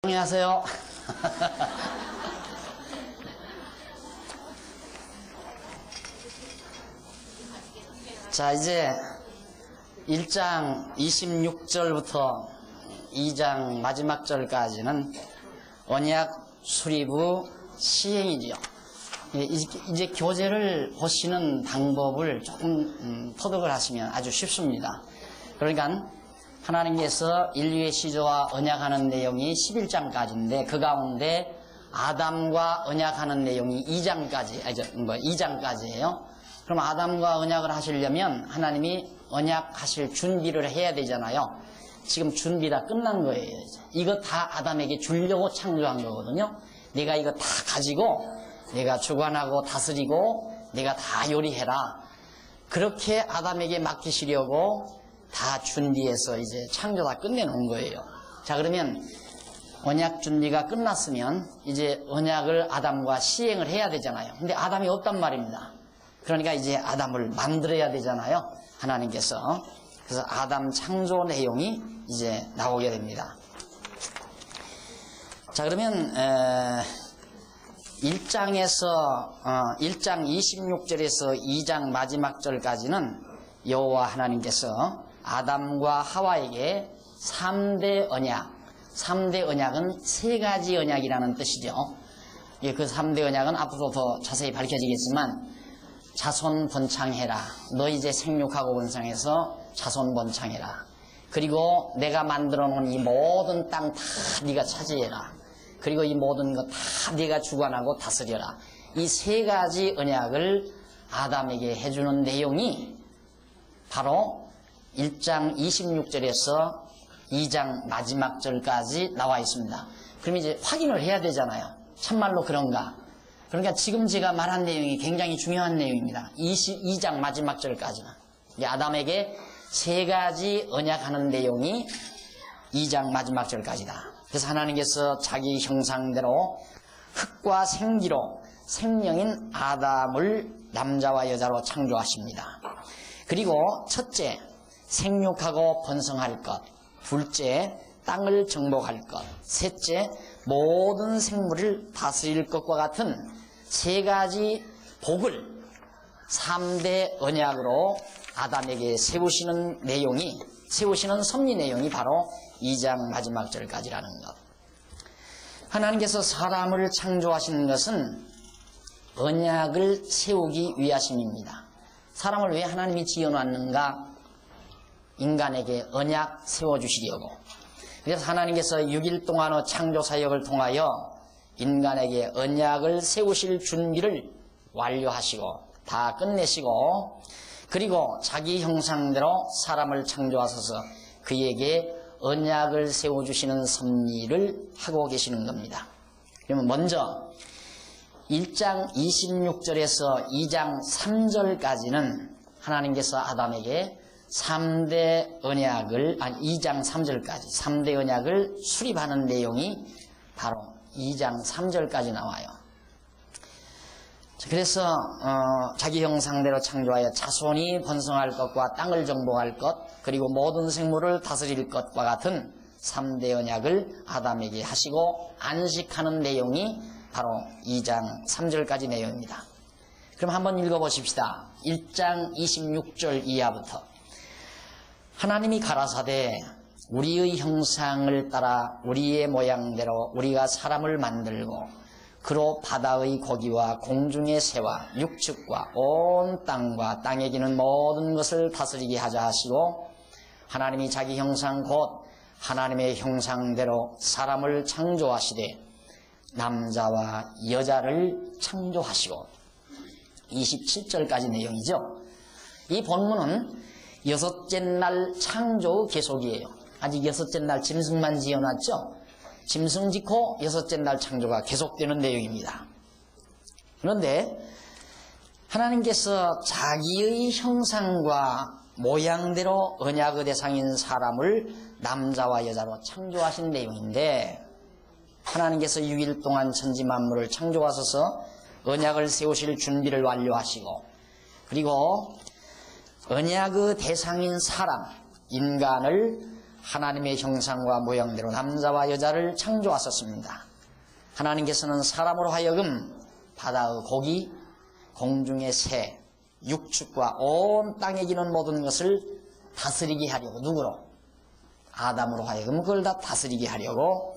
안녕하세요. 자, 이제 1장 26절부터 2장 마지막 절까지는 언약 수립 시행이지요. 이제 교재를 보시는 방법을 조금 터득을 하시면 아주 쉽습니다. 그러니까 하나님께서 인류의 시조와 언약하는 내용이 11장까지인데 그 가운데 아담과 언약하는 내용이 2장까지예요. 그럼 아담과 언약을 하시려면 하나님이 언약하실 준비를 해야 되잖아요. 지금 준비 다 끝난 거예요. 이거 다 아담에게 주려고 창조한 거거든요. 내가 이거 다 가지고 내가 주관하고 다스리고 내가 다 요리해라. 그렇게 아담에게 맡기시려고 다 준비해서 이제 창조 다 끝내놓은 거예요. 자, 그러면 언약 준비가 끝났으면 이제 언약을 아담과 시행을 해야 되잖아요. 근데 아담이 없단 말입니다. 그러니까 이제 아담을 만들어야 되잖아요. 하나님께서. 그래서 아담 창조 내용이 이제 나오게 됩니다. 자, 그러면 1장 26절에서 2장 마지막 절까지는 여호와 하나님께서 아담과 하와에게 3대 언약, 3대 언약은 3가지 언약이라는 뜻이죠. 그 3대 언약은 앞으로 더 자세히 밝혀지겠지만 자손 번창해라. 너 이제 생육하고 번창해서 자손 번창해라. 그리고 내가 만들어 놓은 이 모든 땅 다 네가 차지해라. 그리고 이 모든 것 다 네가 주관하고 다스려라. 이 3가지 언약을 아담에게 해주는 내용이 바로 1장 26절에서 2장 마지막 절까지 나와 있습니다. 그럼 이제 확인을 해야 되잖아요. 참말로 그런가? 그러니까 지금 제가 말한 내용이 굉장히 중요한 내용입니다. 2장 마지막 절까지는. 아담에게 3가지 언약하는 내용이 2장 마지막 절까지다. 그래서 하나님께서 자기 형상대로 흙과 생기로 생명인 아담을 남자와 여자로 창조하십니다. 그리고 첫째, 생육하고 번성할 것. 둘째, 땅을 정복할 것. 셋째, 모든 생물을 다스릴 것과 같은 3가지 복을 3대 언약으로 아담에게 세우시는 섭리 내용이 바로 2장 마지막 절까지라는 것. 하나님께서 사람을 창조하시는 것은 언약을 세우기 위하심입니다. 사람을 왜 하나님이 지어놨는가? 인간에게 언약 세워주시려고. 그래서 하나님께서 6일 동안의 창조사역을 통하여 인간에게 언약을 세우실 준비를 완료하시고 다 끝내시고, 그리고 자기 형상대로 사람을 창조하셔서 그에게 언약을 세워주시는 섭리를 하고 계시는 겁니다. 그러면 먼저 1장 26절에서 2장 3절까지는 하나님께서 아담에게 3대 언약을, 2장 3절까지 3대 언약을 수립하는 내용이 바로 2장 3절까지 나와요. 그래서 자기 형상대로 창조하여 자손이 번성할 것과 땅을 정복할 것, 그리고 모든 생물을 다스릴 것과 같은 3대 언약을 아담에게 하시고 안식하는 내용이 바로 2장 3절까지 내용입니다. 그럼 한번 읽어보십시다. 1장 26절 이하부터. 하나님이 가라사대 우리의 형상을 따라 우리의 모양대로 우리가 사람을 만들고 그로 바다의 고기와 공중의 새와 육축과 온 땅과 땅에 기는 모든 것을 다스리게 하자 하시고, 하나님이 자기 형상 곧 하나님의 형상대로 사람을 창조하시되 남자와 여자를 창조하시고. 27절까지 내용이죠. 이 본문은 6째 날 창조 계속이에요. 아직 6째 날 짐승만 지어놨죠. 짐승 짓고 6째 날 창조가 계속되는 내용입니다. 그런데 하나님께서 자기의 형상과 모양대로 언약의 대상인 사람을 남자와 여자로 창조하신 내용인데, 하나님께서 6일 동안 천지 만물을 창조하셔서 언약을 세우실 준비를 완료하시고, 그리고 언약의 대상인 사람, 인간을 하나님의 형상과 모양대로 남자와 여자를 창조하셨습니다. 하나님께서는 사람으로 하여금 바다의 고기, 공중의 새, 육축과 온 땅에 기는 모든 것을 다스리게 하려고, 누구로? 아담으로 하여금 그걸 다 다스리게 하려고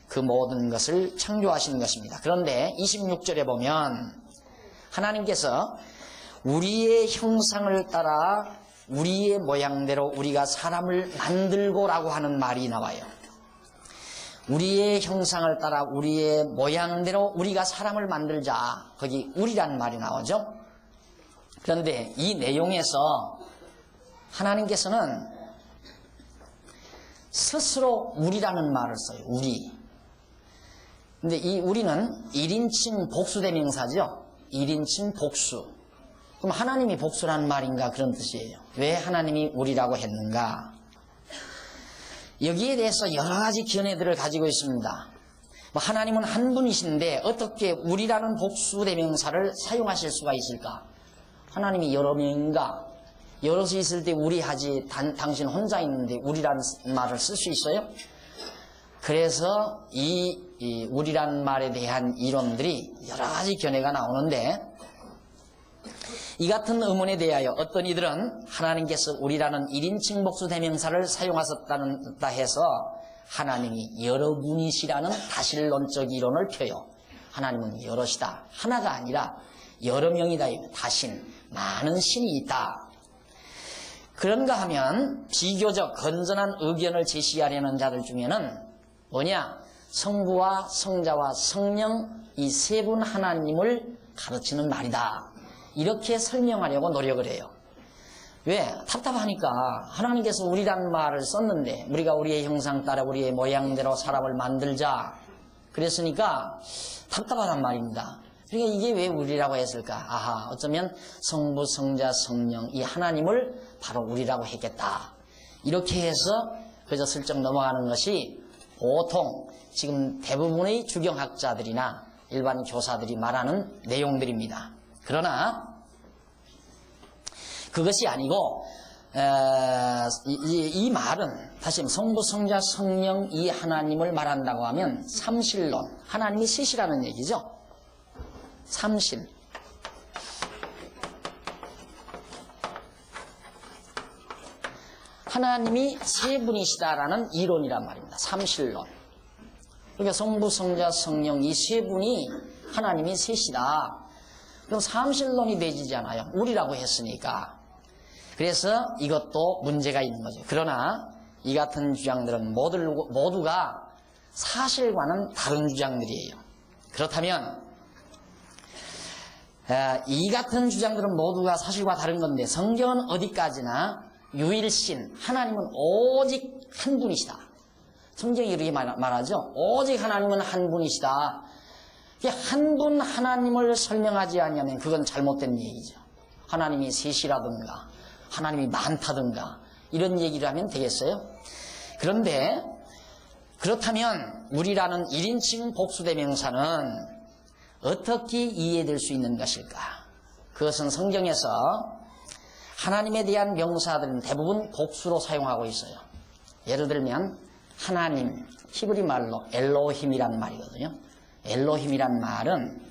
그 모든 것을 창조하시는 것입니다. 그런데 26절에 보면 하나님께서 우리의 형상을 따라 우리의 모양대로 우리가 사람을 만들고라고 하는 말이 나와요. 우리의 형상을 따라 우리의 모양대로 우리가 사람을 만들자. 거기 우리란 말이 나오죠. 그런데 이 내용에서 하나님께서는 스스로 우리라는 말을 써요. 우리. 근데 이 우리는 1인칭 복수대명사죠. 1인칭 복수. 그럼 하나님이 복수라는 말인가 그런 뜻이에요. 왜 하나님이 우리라고 했는가? 여기에 대해서 여러 가지 견해들을 가지고 있습니다. 하나님은 한 분이신데 어떻게 우리라는 복수대명사를 사용하실 수가 있을까? 하나님이 여러 명인가? 여럿이 있을 때 우리 하지 당신 혼자 있는데 우리라는 말을 쓸 수 있어요? 그래서 이 우리라는 말에 대한 이론들이 여러 가지 견해가 나오는데 이 같은 의문에 대하여 어떤 이들은 하나님께서 우리라는 1인칭 복수대명사를 사용하셨다 해서 하나님이 여러분이시라는 다신론적 이론을 펴요. 하나님은 여럿이다. 하나가 아니라 여러 명이다. 다신, 많은 신이 있다. 그런가 하면 비교적 건전한 의견을 제시하려는 자들 중에는 뭐냐? 성부와 성자와 성령 이 세 분 하나님을 가르치는 말이다. 이렇게 설명하려고 노력을 해요. 왜? 답답하니까 하나님께서 우리란 말을 썼는데 우리가 우리의 형상 따라 우리의 모양대로 사람을 만들자 그랬으니까 답답하단 말입니다. 그러니까 이게 왜 우리라고 했을까? 아하, 어쩌면 성부, 성자, 성령 이 하나님을 바로 우리라고 했겠다. 이렇게 해서 그저 슬쩍 넘어가는 것이 보통 지금 대부분의 주경학자들이나 일반 교사들이 말하는 내용들입니다. 그러나 그것이 아니고 이 말은 다시 성부, 성자, 성령 이 하나님을 말한다고 하면 삼실론, 하나님이 셋이라는 얘기죠. 삼실. 하나님이 세 분이시다라는 이론이란 말입니다. 삼실론. 그러니까 성부, 성자, 성령 이 세 분이 하나님이 셋이다. 그럼 삼실론이 되지잖아요. 우리라고 했으니까. 그래서 이것도 문제가 있는 거죠. 그러나 이 같은 주장들은 모두가 사실과는 다른 주장들이에요. 그렇다면 이 같은 주장들은 모두가 사실과 다른 건데 성경은 어디까지나 유일신, 하나님은 오직 한 분이시다. 성경이 이렇게 말하죠. 오직 하나님은 한 분이시다. 한 분 하나님을 설명하지 않으면 그건 잘못된 얘기죠. 하나님이 셋이라든가 하나님이 많다든가 이런 얘기를 하면 되겠어요? 그런데 그렇다면 우리라는 1인칭 복수대명사는 어떻게 이해될 수 있는 것일까? 그것은 성경에서 하나님에 대한 명사들은 대부분 복수로 사용하고 있어요. 예를 들면 하나님, 히브리 말로 엘로힘이란 말이거든요. 엘로힘이란 말은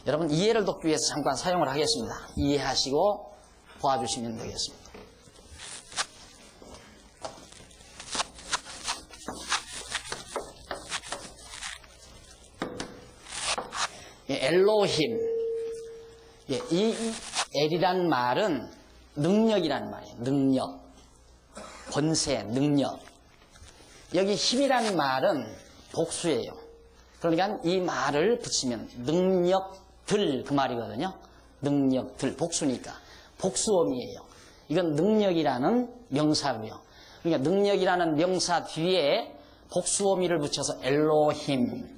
여러분 이해를 돕기 위해서 잠깐 사용을 하겠습니다. 이해하시고 도와주시면 되겠습니다. 엘로힘, 이 엘이란 말은 능력이란 말이에요. 능력, 권세, 능력. 여기 힘이란 말은 복수예요. 그러니까 이 말을 붙이면 능력들 그 말이거든요. 능력들, 복수니까 복수어미예요. 이건 능력이라는 명사고요. 그러니까 능력이라는 명사 뒤에 복수어미를 붙여서 엘로힘,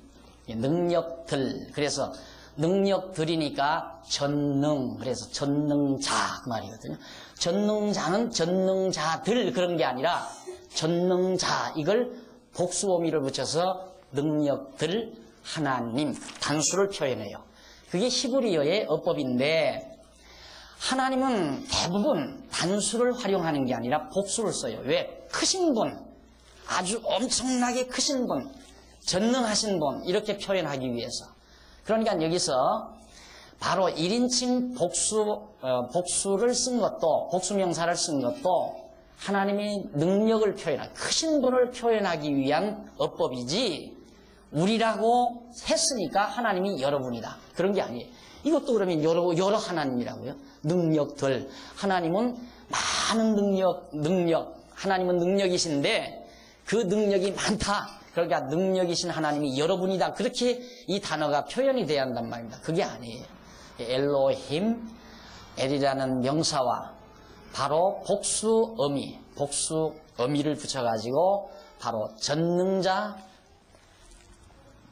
능력들. 그래서 능력들이니까 전능, 그래서 전능자 그 말이거든요. 전능자는 전능자들 그런 게 아니라 전능자, 이걸 복수어미를 붙여서 능력들, 하나님, 단수를 표현해요. 그게 히브리어의 어법인데 하나님은 대부분 단수를 활용하는 게 아니라 복수를 써요. 왜? 크신 분, 아주 엄청나게 크신 분, 전능하신 분 이렇게 표현하기 위해서. 그러니까 여기서 바로 1인칭 복수를 쓴 것도, 복수명사를 쓴 것도 하나님의 능력을 표현하기, 크신 분을 표현하기 위한 어법이지, 우리라고 했으니까 하나님이 여러분이다, 그런 게 아니에요. 이것도 그러면 여러 하나님이라고요. 능력들. 하나님은 많은 능력, 하나님은 능력이신데 그 능력이 많다. 그러니까 능력이신 하나님이 여러분이다. 그렇게 이 단어가 표현이 돼야 한단 말입니다. 그게 아니에요. 엘로힘, 엘이라는 명사와 바로 복수 어미를 붙여가지고 바로 전능자,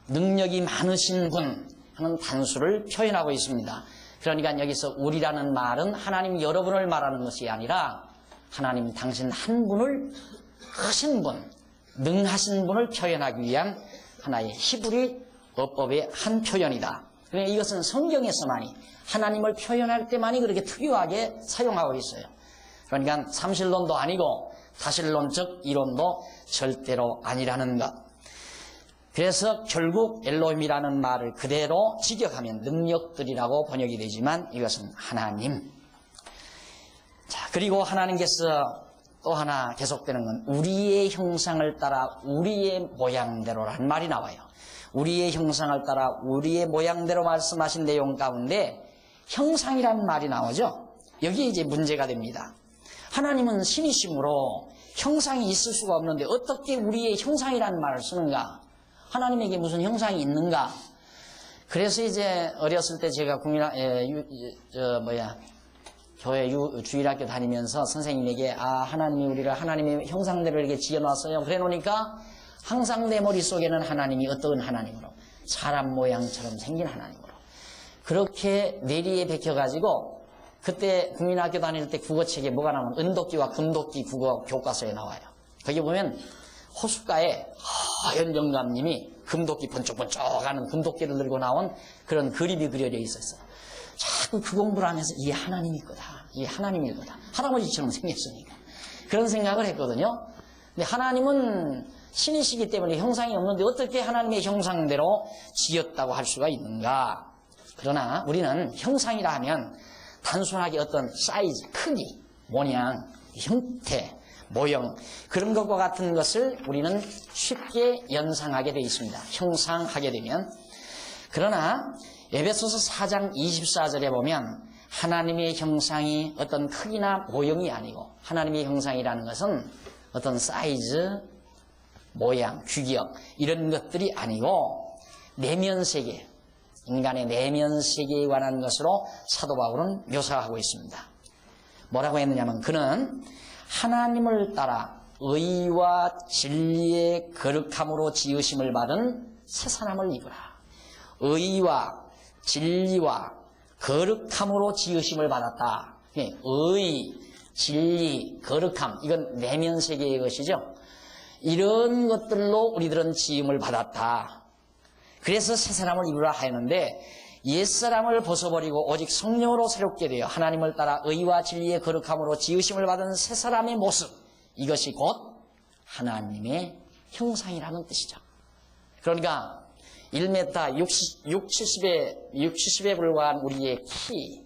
능력이 많으신 분 하는 단수를 표현하고 있습니다. 그러니까 여기서 우리라는 말은 하나님 여러분을 말하는 것이 아니라 하나님 당신 한 분을, 크신 분, 능하신 분을 표현하기 위한 하나의 히브리 어법의 한 표현이다. 그러니까 이것은 성경에서만이, 하나님을 표현할 때만이 그렇게 특유하게 사용하고 있어요. 그러니까 삼실론도 아니고 다실론적 이론도 절대로 아니라는 것. 그래서 결국 엘로힘이라는 말을 그대로 직역하면 능력들이라고 번역이 되지만 이것은 하나님. 자, 그리고 하나님께서 또 하나 계속되는 건 우리의 형상을 따라 우리의 모양대로라는 말이 나와요. 우리의 형상을 따라 우리의 모양대로 말씀하신 내용 가운데 형상이라는 말이 나오죠. 여기에 이제 문제가 됩니다. 하나님은 신이시므로 형상이 있을 수가 없는데 어떻게 우리의 형상이라는 말을 쓰는가? 하나님에게 무슨 형상이 있는가? 그래서 이제 어렸을 때 제가 교회 주일학교 다니면서 선생님에게 하나님이 우리를 하나님의 형상대로 이렇게 지어놨어요. 그래 놓으니까 항상 내 머릿속에는 하나님이 어떤 하나님으로, 사람 모양처럼 생긴 하나님으로 그렇게 내리에 bek혀가지고, 그때 국민학교 다닐 때 국어책에 뭐가 나오면 은도끼와 금도끼 국어 교과서에 나와요. 거기 보면 호숫가에 하얀 영감님이 금도끼 번쩍번쩍하는 금도끼를 들고 나온 그런 그림이 그려져 있었어요. 자꾸 그 공부를 하면서 이게 하나님일 거다, 이게 하나님일 거다, 할아버지처럼 생겼으니까 그런 생각을 했거든요. 근데 하나님은 신이시기 때문에 형상이 없는데 어떻게 하나님의 형상대로 지었다고 할 수가 있는가? 그러나 우리는 형상이라 하면 단순하게 어떤 사이즈, 크기, 모양, 형태, 모형, 그런 것과 같은 것을 우리는 쉽게 연상하게 되어 있습니다. 형상하게 되면. 그러나 에베소서 4장 24절에 보면 하나님의 형상이 어떤 크기나 모형이 아니고, 하나님의 형상이라는 것은 어떤 사이즈, 모양, 규격 이런 것들이 아니고 내면세계, 인간의 내면세계에 관한 것으로 사도 바울은 묘사하고 있습니다. 뭐라고 했느냐면 그는 하나님을 따라 의와 진리의 거룩함으로 지으심을 받은 새 사람을 입으라. 의와 진리와 거룩함으로 지으심을 받았다. 의, 진리, 거룩함, 이건 내면 세계의 것이죠. 이런 것들로 우리들은 지음을 받았다. 그래서 새 사람을 입으라 하였는데 옛사람을 벗어버리고 오직 성령으로 새롭게 되어 하나님을 따라 의와 진리의 거룩함으로 지으심을 받은 새 사람의 모습, 이것이 곧 하나님의 형상이라는 뜻이죠. 그러니까 1m 60에 불과한 우리의 키,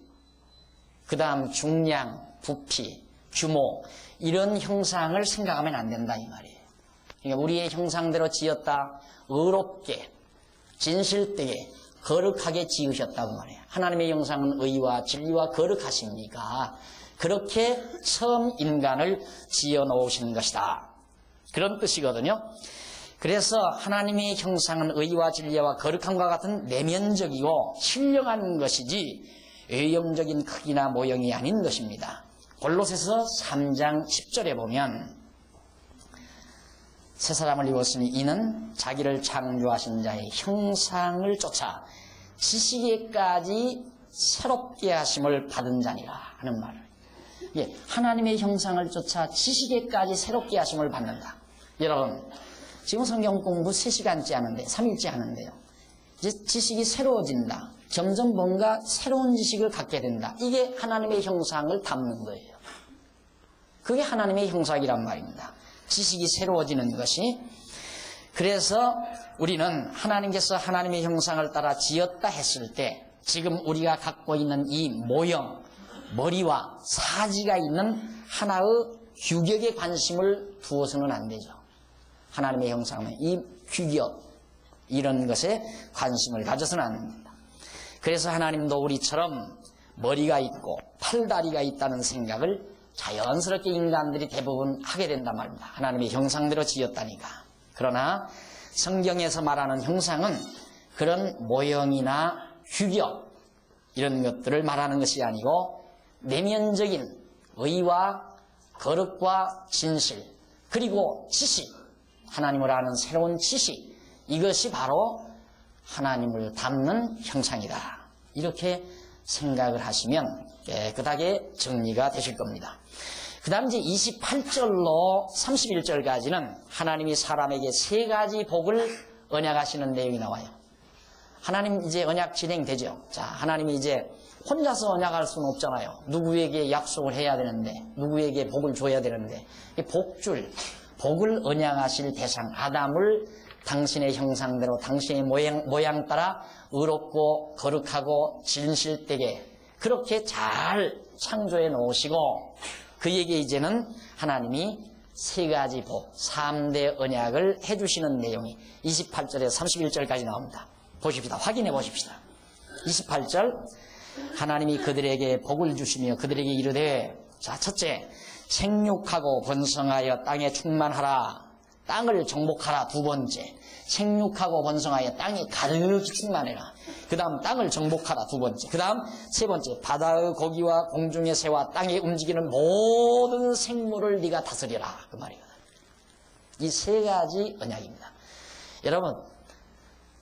그 다음 중량, 부피, 규모, 이런 형상을 생각하면 안 된다 이 말이에요. 그러니까 우리의 형상대로 지었다, 의롭게, 진실되게, 거룩하게 지으셨다고 말해요. 하나님의 형상은 의와 진리와 거룩하십니까? 그렇게 처음 인간을 지어 놓으신 것이다, 그런 뜻이거든요. 그래서 하나님의 형상은 의와 진리와 거룩함과 같은 내면적이고 신령한 것이지 외형적인 크기나 모형이 아닌 것입니다. 골로새서 3장 10절에 보면 새 사람을 입었으니 이는 자기를 창조하신 자의 형상을 쫓아 지식에까지 새롭게 하심을 받은 자니라 하는 말을. 하나님의 형상을 쫓아 지식에까지 새롭게 하심을 받는다. 여러분, 지금 성경 공부 3시간째 하는데, 3일째 하는데요. 이제 지식이 새로워진다, 점점 뭔가 새로운 지식을 갖게 된다. 이게 하나님의 형상을 담는 거예요. 그게 하나님의 형상이란 말입니다. 지식이 새로워지는 것이. 그래서 우리는 하나님께서 하나님의 형상을 따라 지었다 했을 때 지금 우리가 갖고 있는 이 모형, 머리와 사지가 있는 하나의 규격에 관심을 두어서는 안 되죠. 하나님의 형상은 이 규격, 이런 것에 관심을 가져서는 안 됩니다. 그래서 하나님도 우리처럼 머리가 있고 팔다리가 있다는 생각을 자연스럽게 인간들이 대부분 하게 된단 말입니다. 하나님의 형상대로 지었다니까. 그러나 성경에서 말하는 형상은 그런 모형이나 규격 이런 것들을 말하는 것이 아니고 내면적인 의와 거룩과 진실 그리고 지식, 하나님을 아는 새로운 지식, 이것이 바로 하나님을 담는 형상이다. 이렇게 생각을 하시면 깨끗하게 정리가 되실 겁니다. 그 다음 이제 28절로 31절까지는 하나님이 사람에게 세 가지 복을 언약하시는 내용이 나와요. 하나님 이제 언약 진행되죠. 자, 하나님이 이제 혼자서 언약할 수는 없잖아요. 누구에게 약속을 해야 되는데, 누구에게 복을 줘야 되는데, 복줄, 복을 언약하실 대상, 아담을 당신의 형상대로, 당신의 모양 따라 의롭고 거룩하고 진실되게 그렇게 잘 창조해 놓으시고, 그에게 이제는 하나님이 세 가지 복, 3대 언약을 해주시는 내용이 28절에서 31절까지 나옵니다. 보십시다. 확인해 보십시다. 28절, 하나님이 그들에게 복을 주시며 그들에게 이르되, 자, 첫째, 생육하고 번성하여 땅에 충만하라. 땅을 정복하라. 두 번째, 생육하고 번성하여 땅이 가득히 충만해라. 그 다음 땅을 정복하라. 두 번째. 그 다음 세 번째, 바다의 고기와 공중의 새와 땅에 움직이는 모든 생물을 네가 다스리라. 그 말이거든. 이 세 가지 언약입니다. 여러분,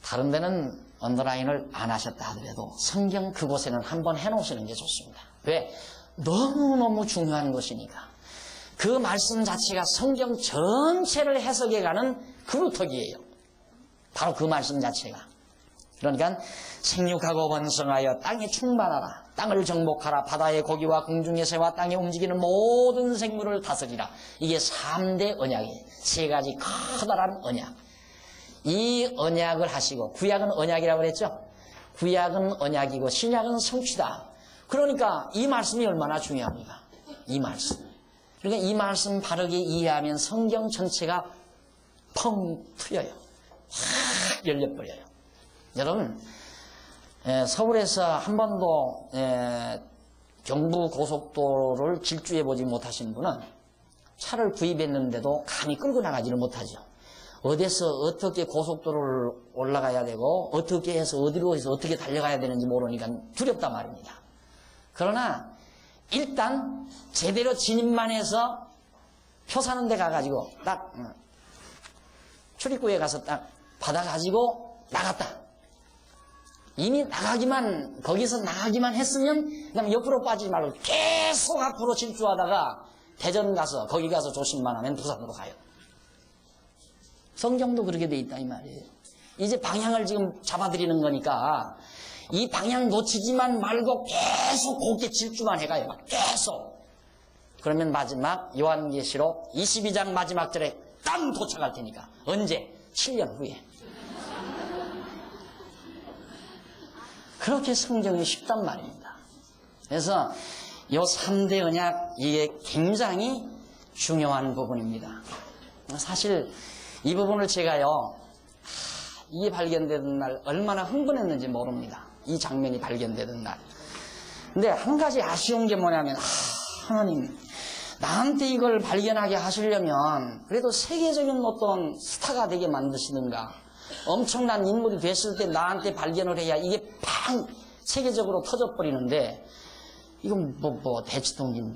다른 데는 언더라인을 안 하셨다 하더라도 성경 그곳에는 한번 해놓으시는 게 좋습니다. 왜? 너무너무 중요한 것이니까. 그 말씀 자체가 성경 전체를 해석해가는 그루터기예요. 바로 그 말씀 자체가. 그러니까 생육하고 번성하여 땅에 충만하라. 땅을 정복하라. 바다의 고기와 공중의 새와 땅에 움직이는 모든 생물을 다스리라. 이게 3대 언약이에요. 세 가지 커다란 언약. 이 언약을 하시고, 구약은 언약이라고 그랬죠? 구약은 언약이고 신약은 성취다. 그러니까 이 말씀이 얼마나 중요합니까? 이 말씀. 그러니까 이 말씀 바르게 이해하면 성경 전체가 펑 트여요. 확 열려버려요. 여러분, 서울에서 한 번도 경부 고속도로를 질주해보지 못하신 분은 차를 구입했는데도 감히 끌고 나가지를 못하죠. 어디서 어떻게 고속도로를 올라가야 되고 어떻게 해서 어디로 해서 어떻게 달려가야 되는지 모르니까 두렵단 말입니다. 그러나 일단 제대로 진입만 해서 표 사는 데 가가지고 딱 출입구에 가서 딱 받아가지고 나갔다. 이미 나가기만, 거기서 나가기만 했으면 그냥 옆으로 빠지지 말고 계속 앞으로 질주하다가 대전 가서 거기 가서 조심만 하면 부산으로 가요. 성경도 그렇게 돼 있다 이 말이에요. 이제 방향을 지금 잡아드리는 거니까 이 방향 놓치지만 말고 계속 곱게 질주만 해가요. 계속. 그러면 마지막 요한계시록 22장 마지막 절에 딱 도착할 테니까. 언제? 7년 후에. 그렇게 성경이 쉽단 말입니다. 그래서 요 3대 언약, 이게 굉장히 중요한 부분입니다. 사실 이 부분을 제가요, 이게 발견되던 날 얼마나 흥분했는지 모릅니다. 이 장면이 발견되던 날. 근데 한 가지 아쉬운 게 뭐냐면, 하나님, 나한테 이걸 발견하게 하시려면 그래도 세계적인 어떤 스타가 되게 만드시든가, 엄청난 인물이 됐을 때 나한테 발견을 해야 이게 팡 세계적으로 터져버리는데, 이건 대치동인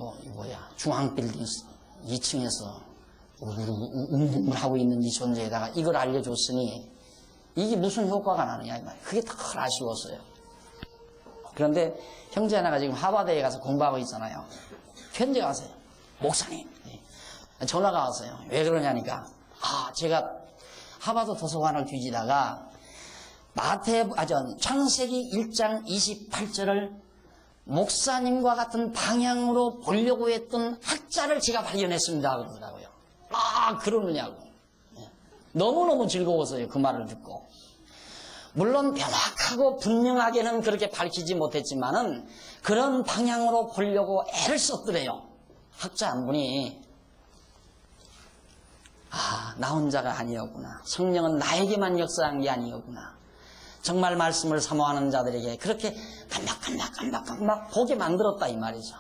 중앙빌딩 2층에서 하고 있는 이 존재에다가 이걸 알려줬으니 이게 무슨 효과가 나느냐 이 말이에요. 그게 더 아쉬웠어요. 그런데 형제 하나가 지금 하버드에 가서 공부하고 있잖아요. 현재 가세요. 목사님. 전화가 왔어요. 왜 그러냐니까, 제가 하버드 도서관을 뒤지다가 창세기 1장 28절을 목사님과 같은 방향으로 보려고 했던 학자를 제가 발견했습니다. 그러더라고요. 아, 그러느냐고. 너무너무 즐거웠어요. 그 말을 듣고. 물론 명확하고 분명하게는 그렇게 밝히지 못했지만은 그런 방향으로 보려고 애를 썼더래요. 학자 한 분이. 아, 나 혼자가 아니었구나. 성령은 나에게만 역사한 게 아니었구나. 정말 말씀을 사모하는 자들에게 그렇게 깜박깜박 보게 만들었다 이 말이죠.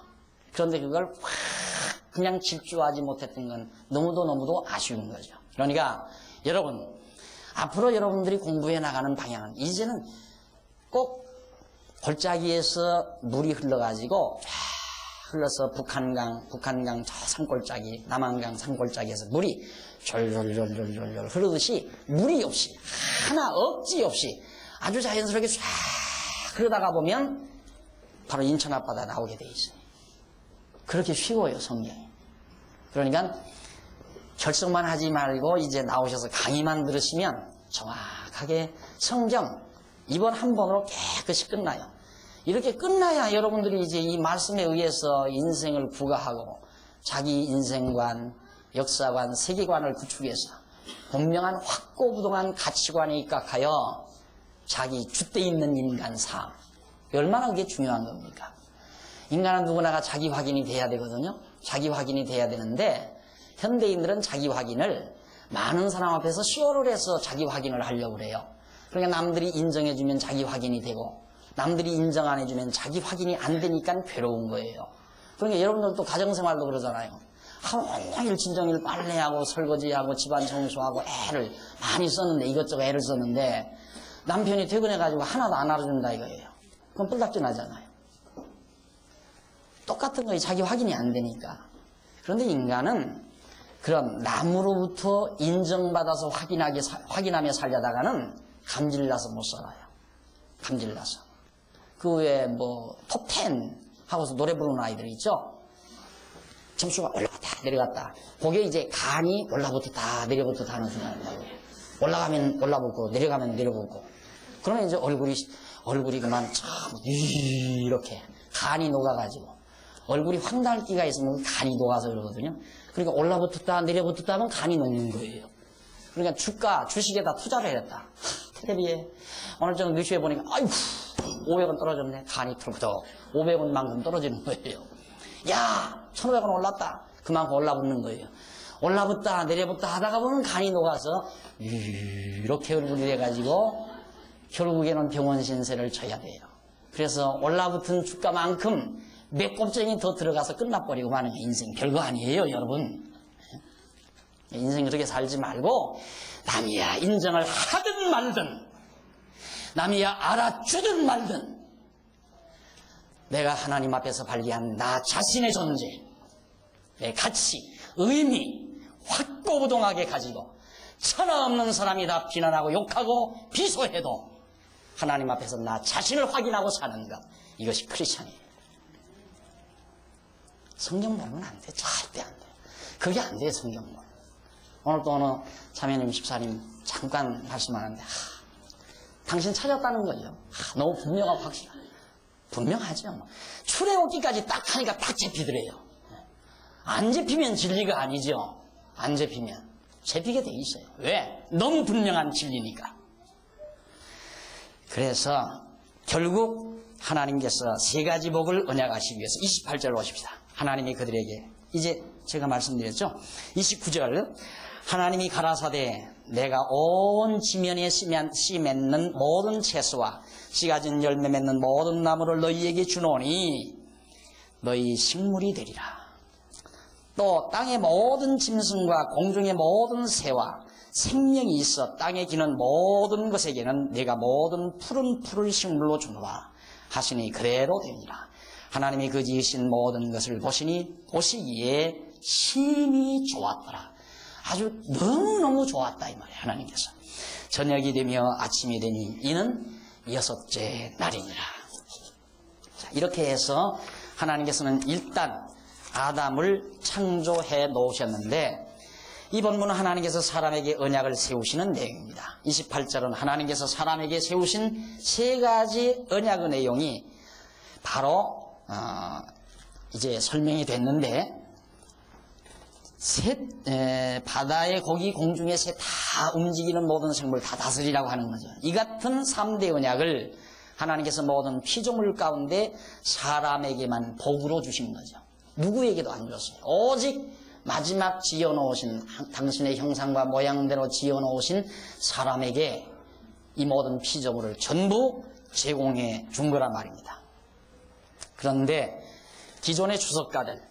그런데 그걸 확 그냥 집중하지 못했던 건 너무도 아쉬운 거죠. 그러니까 여러분, 앞으로 여러분들이 공부해 나가는 방향은 이제는 꼭 골짜기에서 물이 흘러가지고 쫙 흘러서 북한강 저 산골짜기, 남한강 산골짜기에서 물이 졸졸졸졸졸 흐르듯이 무리 없이, 하나 억지 없이 아주 자연스럽게 쫙 흐르다가 보면 바로 인천 앞바다 나오게 돼 있어요. 그렇게 쉬워요, 성경이. 그러니까 결석만 하지 말고 이제 나오셔서 강의만 들으시면 정확하게 성경 이번 한 번으로 깨끗이 끝나요. 이렇게 끝나야 여러분들이 이제 이 말씀에 의해서 인생을 부과하고 자기 인생관, 역사관, 세계관을 구축해서 분명한 확고부동한 가치관에 입각하여 자기 줏대 있는 인간 삶. 얼마나 그게 중요한 겁니까? 인간은 누구나가 자기 확인이 돼야 되거든요. 자기 확인이 돼야 되는데 현대인들은 자기 확인을 많은 사람 앞에서 쇼를 해서 자기 확인을 하려고 그래요. 그러니까 남들이 인정해주면 자기 확인이 되고 남들이 인정 안 해주면 자기 확인이 안 되니까 괴로운 거예요. 그러니까 여러분들도 가정생활도 그러잖아요. 하루 종일 진정일 빨래하고 설거지하고 집안 청소하고 애를 많이 썼는데 이것저것 애를 썼는데 남편이 퇴근해가지고 하나도 안 알아준다 이거예요. 그럼 뿔딱지 나잖아요. 똑같은 거예요. 자기 확인이 안 되니까. 그런데 인간은 그런 남으로부터 인정받아서 확인하며 살려다가는 감질나서 못 살아요. 감질나서. 그 외에 톱10 하고서 노래 부르는 아이들 있죠? 점수가 올라갔다 내려갔다. 그게 이제 간이 올라붙었다 내려붙었다 하는 순간이에요. 올라가면 올라붙고 내려가면 내려붙고. 그러면 이제 얼굴이 그만 참 이렇게 간이 녹아가지고 얼굴이 황달기가 있으면 간이 녹아서 그러거든요. 그러니까 올라붙었다 내려붙었다 하면 간이 녹는 거예요. 그러니까 주식에다 투자를 했다. 텔레비에 오늘 저녁 뉴스에 보니까 아이고 500원 떨어졌네. 간이 털부터 500원만큼 떨어지는 거예요. 야 1500원 올랐다. 그만큼 올라붙는 거예요. 올라붙다 내려붙다 하다가 보면 간이 녹아서 이렇게 얼굴이 돼가지고 결국에는 병원 신세를 져야 돼요. 그래서 올라붙은 주가만큼 몇 곱쟁이 더 들어가서 끝나버리고 마는 게 인생 별거 아니에요, 여러분. 인생 그렇게 살지 말고 남이야 인정을 하든 말든 남이야 알아주든 말든 내가 하나님 앞에서 발견한 나 자신의 존재, 내 가치, 의미 확고부동하게 가지고 천하 없는 사람이 다 비난하고 욕하고 비소해도 하나님 앞에서 나 자신을 확인하고 사는 것, 이것이 크리스찬이에요. 성경 보면 안 돼. 절대 안 돼. 그게 안 돼요, 성경 보면. 오늘 또 어느 자매님, 집사님 잠깐 말씀하는데 당신 찾았다는 거죠. 너무 분명하고 확실하네. 분명하죠. 출애굽기까지 딱 하니까 딱 잡히더래요. 안 잡히면 진리가 아니죠. 안 잡히면 잡히게 돼 있어요. 왜? 너무 분명한 진리니까. 그래서 결국 하나님께서 세 가지 복을 언약하시기 위해서 28절 보십시다. 하나님이 그들에게 이제 제가 말씀드렸죠. 29절 하나님이 가라사대 내가 온 지면에 씨 맺는 모든 채소와 씨 가진 열매 맺는 모든 나무를 너희에게 주노니 너희 식물이 되리라. 또 땅의 모든 짐승과 공중의 모든 새와 생명이 있어 땅에 기는 모든 것에게는 내가 모든 푸른 풀을 식물로 주노라 하시니 그대로 되니라. 하나님이 그 지으신 모든 것을 보시기에 심히 좋았더라. 아주 너무너무 좋았다 이 말이에요. 하나님께서 저녁이 되며 아침이 되니 이는 6째 날이니라. 자, 이렇게 해서 하나님께서는 일단 아담을 창조해 놓으셨는데 이 본문은 하나님께서 사람에게 언약을 세우시는 내용입니다. 28절은 하나님께서 사람에게 세우신 세 가지 언약의 내용이 바로 이제 설명이 됐는데, 바다의 고기, 공중의 새 다 움직이는 모든 생물 다 다스리라고 하는 거죠. 이 같은 3대 언약을 하나님께서 모든 피조물 가운데 사람에게만 복으로 주신 거죠. 누구에게도 안 줬어요. 오직 마지막 지어놓으신, 당신의 형상과 모양대로 지어놓으신 사람에게 이 모든 피조물을 전부 제공해 준 거란 말입니다. 그런데 기존의 주석가들,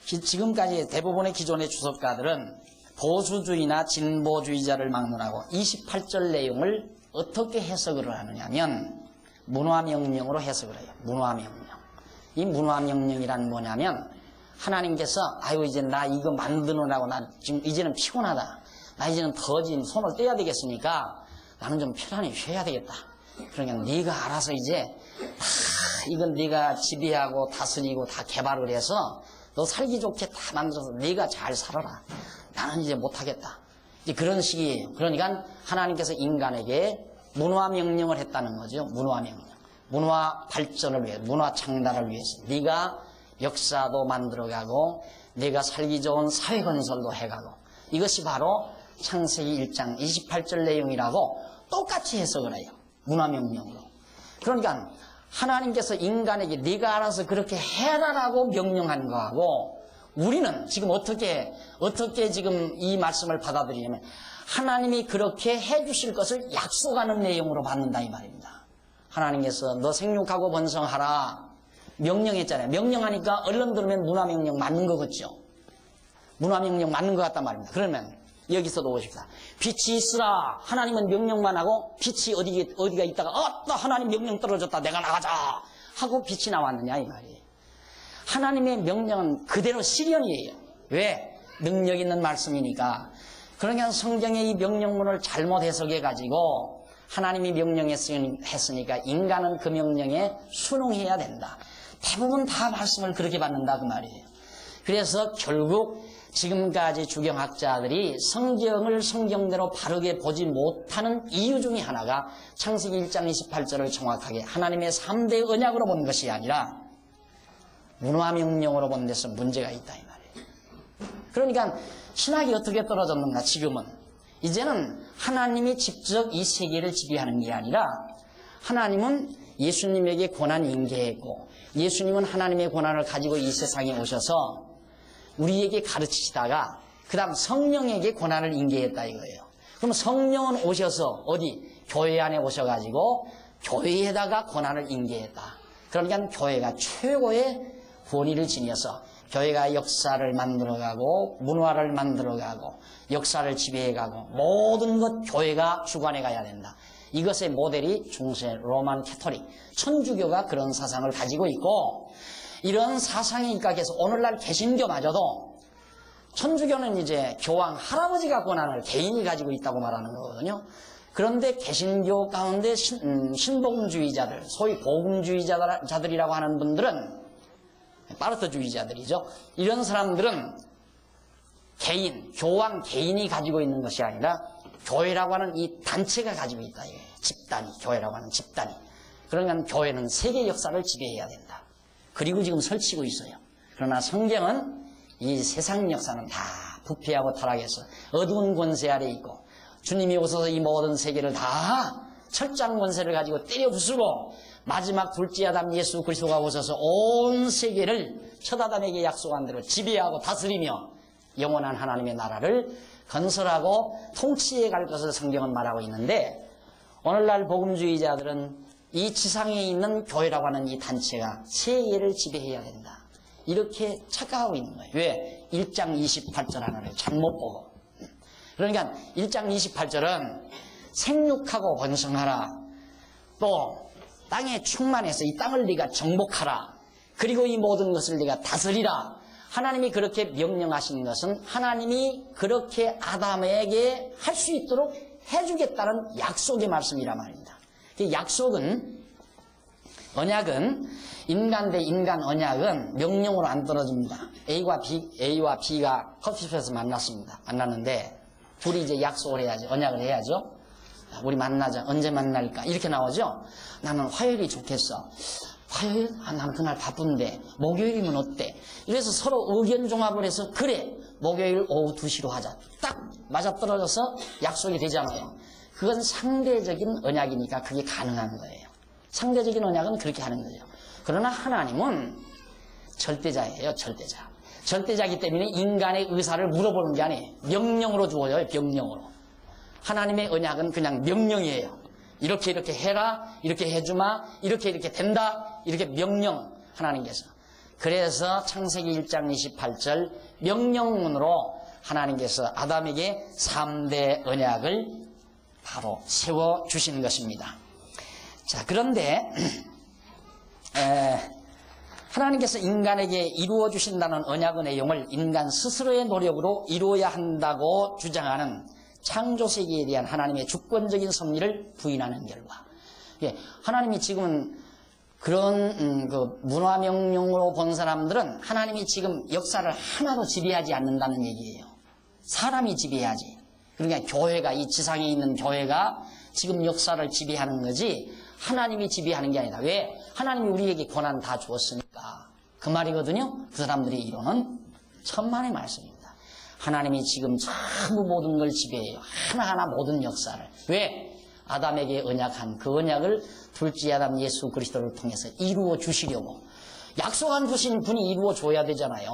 지금까지 대부분의 기존의 주석가들은 보수주의나 진보주의자를 막론하고 28절 내용을 어떻게 해석을 하느냐면 문화명령으로 해석을 해요. 문화명령. 이 문화명령이란 뭐냐면 하나님께서 아유 이제 나 이거 만드느라고 나 지금 이제는 피곤하다. 나 이제는 더 지금 손을 떼야 되겠으니까 나는 좀 편안히 쉬어야 되겠다. 그러니까 네가 알아서 이제 이건 네가 지배하고 다스리고 다 개발을 해서 너 살기 좋게 다 만들어서 네가 잘 살아라. 나는 이제 못하겠다. 이제 그런 식이에요. 그러니까 하나님께서 인간에게 문화명령을 했다는 거죠. 문화명령. 문화 발전을 위해, 문화 창달을 위해서 네가 역사도 만들어가고 내가 살기 좋은 사회 건설도 해가고, 이것이 바로 창세기 1장 28절 내용이라고 똑같이 해석을 해요. 문화명령으로. 그러니까 하나님께서 인간에게 네가 알아서 그렇게 해라라고 명령한 거하고, 우리는 지금 어떻게 지금 이 말씀을 받아들이냐면 하나님이 그렇게 해주실 것을 약속하는 내용으로 받는다 이 말입니다. 하나님께서 너 생육하고 번성하라 명령했잖아요. 명령하니까 얼른 들으면 문화명령 맞는 거겠죠. 문화명령 맞는 것 같단 말입니다. 그러면 여기서도 오십시다. 빛이 있으라. 하나님은 명령만 하고 빛이 어디가 있다가 또 하나님 명령 떨어졌다. 내가 나가자 하고 빛이 나왔느냐 이 말이에요. 하나님의 명령은 그대로 실현이에요. 왜? 능력 있는 말씀이니까. 그러니까 성경의 이 명령문을 잘못 해석해가지고 하나님이 명령했으니까 인간은 그 명령에 순응해야 된다. 대부분 다 말씀을 그렇게 받는다 그 말이에요. 그래서 결국 지금까지 주경학자들이 성경을 성경대로 바르게 보지 못하는 이유 중에 하나가 창세기 1장 28절을 정확하게 하나님의 3대 언약으로 본 것이 아니라 문화명령으로 본 데서 문제가 있다 이 말이에요. 그러니까 신학이 어떻게 떨어졌는가 지금은. 이제는 하나님이 직접 이 세계를 지배하는 게 아니라 하나님은 예수님에게 권한 인계했고 예수님은 하나님의 권한을 가지고 이 세상에 오셔서 우리에게 가르치시다가 그 다음 성령에게 권한을 인계했다 이거예요. 그럼 성령은 오셔서 어디? 교회 안에 오셔가지고 교회에다가 권한을 인계했다. 그러니까 교회가 최고의 권위를 지녀서 교회가 역사를 만들어가고 문화를 만들어가고 역사를 지배해가고 모든 것 교회가 주관해 가야 된다. 이것의 모델이 중세 로만 캐토릭 천주교가 그런 사상을 가지고 있고, 이런 사상에 입각해서 오늘날 개신교마저도 천주교는 이제 교황 할아버지가 권한을 개인이 가지고 있다고 말하는 거거든요. 그런데 개신교 가운데 신복음주의자들, 소위 복음주의자들이라고 하는 분들은 파르트주의자들이죠. 이런 사람들은 개인, 교황 개인이 가지고 있는 것이 아니라 교회라고 하는 이 단체가 가지고 있다. 집단이, 교회라고 하는 집단이. 그러니까 교회는 세계 역사를 지배해야 된다. 그리고 지금 설치고 있어요. 그러나 성경은 이 세상 역사는 다 부패하고 타락해서 어두운 권세 아래 있고 주님이 오셔서 이 모든 세계를 다 철장 권세를 가지고 때려 부수고 마지막 둘째 아담 예수 그리스도가 오셔서 온 세계를 첫 아담에게 약속한 대로 지배하고 다스리며 영원한 하나님의 나라를 건설하고 통치해 갈 것을 성경은 말하고 있는데, 오늘날 복음주의자들은 이 지상에 있는 교회라고 하는 이 단체가 세계를 지배해야 된다. 이렇게 착각하고 있는 거예요. 왜? 1장 28절 하나를 잘못 보고. 그러니까 1장 28절은 생육하고 번성하라. 또 땅에 충만해서 이 땅을 네가 정복하라. 그리고 이 모든 것을 네가 다스리라. 하나님이 그렇게 명령하신 것은 하나님이 그렇게 아담에게 할 수 있도록 해주겠다는 약속의 말씀이란 말입니다. 그 약속은 언약은 인간 대 인간 언약은 명령으로 안 떨어집니다. A와 B가 커피숍에서 만났습니다. 만났는데 둘이 이제 약속을 해야지, 언약을 해야죠. 우리 만나자. 언제 만날까? 이렇게 나오죠. 나는 화요일이 좋겠어. 화요일? 난 그날 바쁜데. 목요일이면 어때? 이래서 서로 의견 종합을 해서 그래. 목요일 오후 2시로 하자. 딱 맞아떨어져서 약속이 되잖아요. 그건 상대적인 언약이니까 그게 가능한 거예요. 상대적인 언약은 그렇게 하는 거죠. 그러나 하나님은 절대자예요. 절대자. 절대자이기 때문에 인간의 의사를 물어보는 게 아니에요. 명령으로 주어져요. 명령으로. 하나님의 언약은 그냥 명령이에요. 이렇게 해라, 이렇게 해주마, 이렇게 된다, 이렇게 명령 하나님께서. 그래서 창세기 1장 28절 명령문으로 하나님께서 아담에게 3대 언약을 바로 세워주신 것입니다. 자, 그런데 하나님께서 인간에게 이루어 주신다는 언약의 내용을 인간 스스로의 노력으로 이루어야 한다고 주장하는 창조세계에 대한 하나님의 주권적인 섭리를 부인하는 결과, 하나님이 지금은 그런 문화명령으로 본 사람들은 하나님이 지금 역사를 하나도 지배하지 않는다는 얘기예요. 사람이 지배하지. 그러니까 교회가, 이 지상에 있는 교회가 지금 역사를 지배하는 거지 하나님이 지배하는 게 아니다. 왜? 하나님이 우리에게 권한 다 주었으니까. 그 말이거든요. 그 사람들이 이론은 천만의 말씀입니다. 하나님이 지금 전부 모든 걸 지배해요. 하나하나 모든 역사를. 왜? 아담에게 언약한 그 언약을 둘째 아담 예수 그리스도를 통해서 이루어 주시려고. 약속한 주신 분이 이루어 줘야 되잖아요.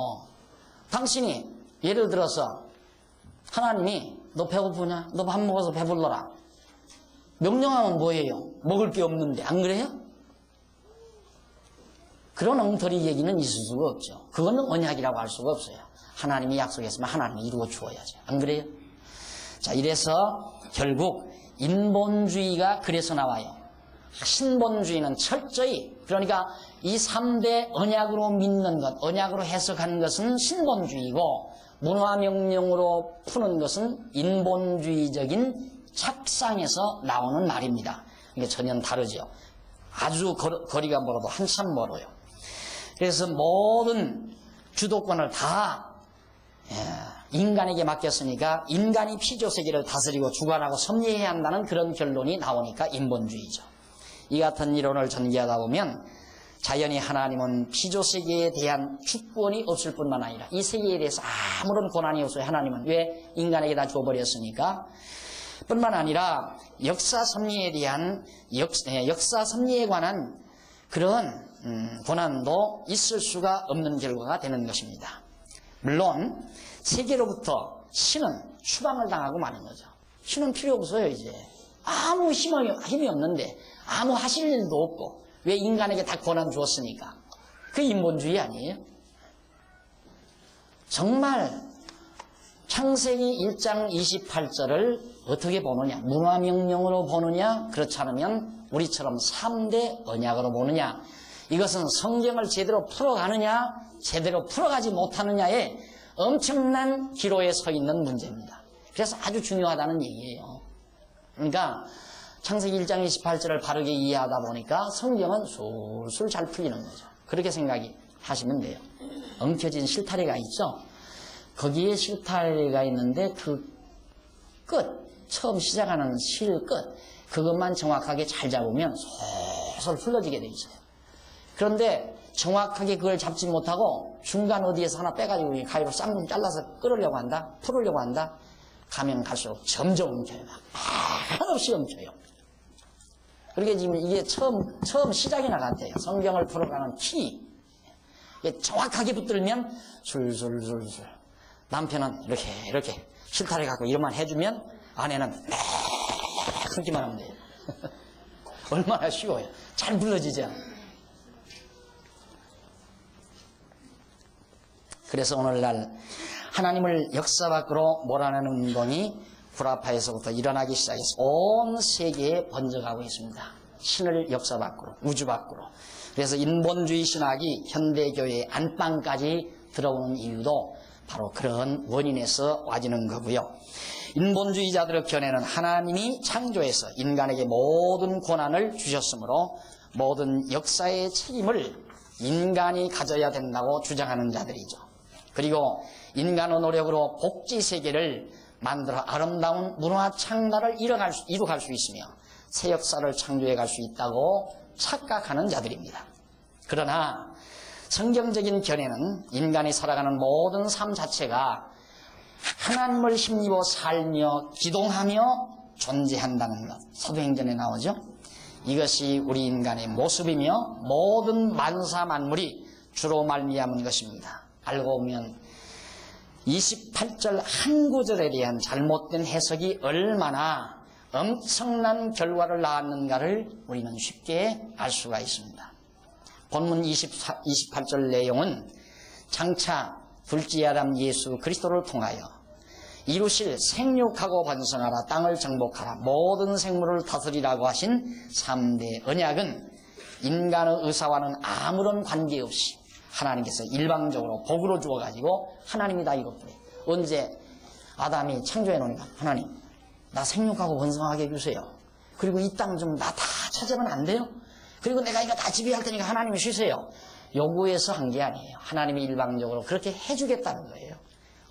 당신이 예를 들어서 하나님이 너 배고프냐? 너 밥 먹어서 배불러라. 명령하면 뭐예요? 먹을 게 없는데. 안 그래요? 그런 엉터리 얘기는 있을 수가 없죠. 그거는 언약이라고 할 수가 없어요. 하나님이 약속했으면 하나님이 이루어 주어야죠. 안 그래요? 자, 이래서 결국 인본주의가 그래서 나와요. 신본주의는 철저히, 그러니까 이 3대 언약으로 믿는 것, 언약으로 해석하는 것은 신본주의고, 문화명령으로 푸는 것은 인본주의적인 착상에서 나오는 말입니다. 이게 전혀 다르죠. 아주 거리가 멀어도 한참 멀어요. 그래서 모든 주도권을 다 인간에게 맡겼으니까 인간이 피조세계를 다스리고 주관하고 섭리해야 한다는 그런 결론이 나오니까 인본주의죠. 이 같은 이론을 전개하다 보면 자연히 하나님은 피조세계에 대한 주권이 없을 뿐만 아니라 이 세계에 대해서 아무런 권한이 없어요. 하나님은. 왜? 인간에게 다 줘버렸으니까. 뿐만 아니라 역사 섭리에 대한 역사 섭리에 관한 그런 권한도 있을 수가 없는 결과가 되는 것입니다. 물론 세계로부터 신은 추방을 당하고 마는 거죠. 신은 필요 없어요. 이제 아무 힘이 없는데 아무 하실 일도 없고. 왜? 인간에게 다 권한 주었으니까. 그 인본주의 아니에요? 정말 창세기 1장 28절을 어떻게 보느냐? 문화명령으로 보느냐? 그렇지 않으면 우리처럼 3대 언약으로 보느냐? 이것은 성경을 제대로 풀어가느냐? 제대로 풀어가지 못하느냐에 엄청난 기로에 서 있는 문제입니다. 그래서 아주 중요하다는 얘기예요. 그러니까 창세기 1장 28절을 바르게 이해하다 보니까 성경은 술술 잘 풀리는 거죠. 그렇게 생각하시면 돼요. 엉켜진 실타래가 있죠. 거기에 실타래가 있는데 그 끝, 처음 시작하는 실 끝, 그것만 정확하게 잘 잡으면 솔솔 흘러지게 돼 있어요. 그런데 정확하게 그걸 잡지 못하고 중간 어디에서 하나 빼가지고 가위로 쌍둥이 잘라서 끌으려고 한다, 풀으려고 한다, 가면 갈수록 점점 엉켜요. 한없이 엉켜요. 그렇게 지금 이게 처음 시작이나 같아요. 성경을 풀어가는 키. 정확하게 붙들면 술술술술. 남편은 이렇게 실타래 갖고 이것만 해주면 아내는 끊기만 하면 돼요. 얼마나 쉬워요. 잘 불러지죠. 그래서 오늘날 하나님을 역사 밖으로 몰아내는 운동이 구라파에서부터 일어나기 시작해서 온 세계에 번져가고 있습니다. 신을 역사 밖으로, 우주 밖으로. 그래서 인본주의 신학이 현대교회의 안방까지 들어오는 이유도 바로 그런 원인에서 와지는 거고요. 인본주의자들의 견해는 하나님이 창조해서 인간에게 모든 권한을 주셨으므로 모든 역사의 책임을 인간이 가져야 된다고 주장하는 자들이죠. 그리고 인간의 노력으로 복지 세계를 만들어 아름다운 문화 창달을 이루어갈 수 있으며 새 역사를 창조해 갈 수 있다고 착각하는 자들입니다. 그러나 성경적인 견해는 인간이 살아가는 모든 삶 자체가 하나님을 힘입어 살며 기동하며 존재한다는 것, 사도행전에 나오죠. 이것이 우리 인간의 모습이며 모든 만사 만물이 주로 말미암은 것입니다. 알고 보면 28절 한 구절에 대한 잘못된 해석이 얼마나 엄청난 결과를 낳았는가를 우리는 쉽게 알 수가 있습니다. 본문 28절 내용은 장차 둘째 아담 예수 그리스도를 통하여 이루실 생육하고 번성하라, 땅을 정복하라, 모든 생물을 다스리라고 하신 3대 언약은 인간의 의사와는 아무런 관계없이 하나님께서 일방적으로 복으로 주어가지고 하나님이 다 이뤘더래. 언제 아담이 창조해 놓으니까 하나님 나 생육하고 번성하게 해주세요. 그리고 이 땅 좀 나 다 찾으면 안 돼요? 그리고 내가 이거 다 지배할 테니까 하나님이 쉬세요. 요구해서 한 게 아니에요. 하나님이 일방적으로 그렇게 해주겠다는 거예요.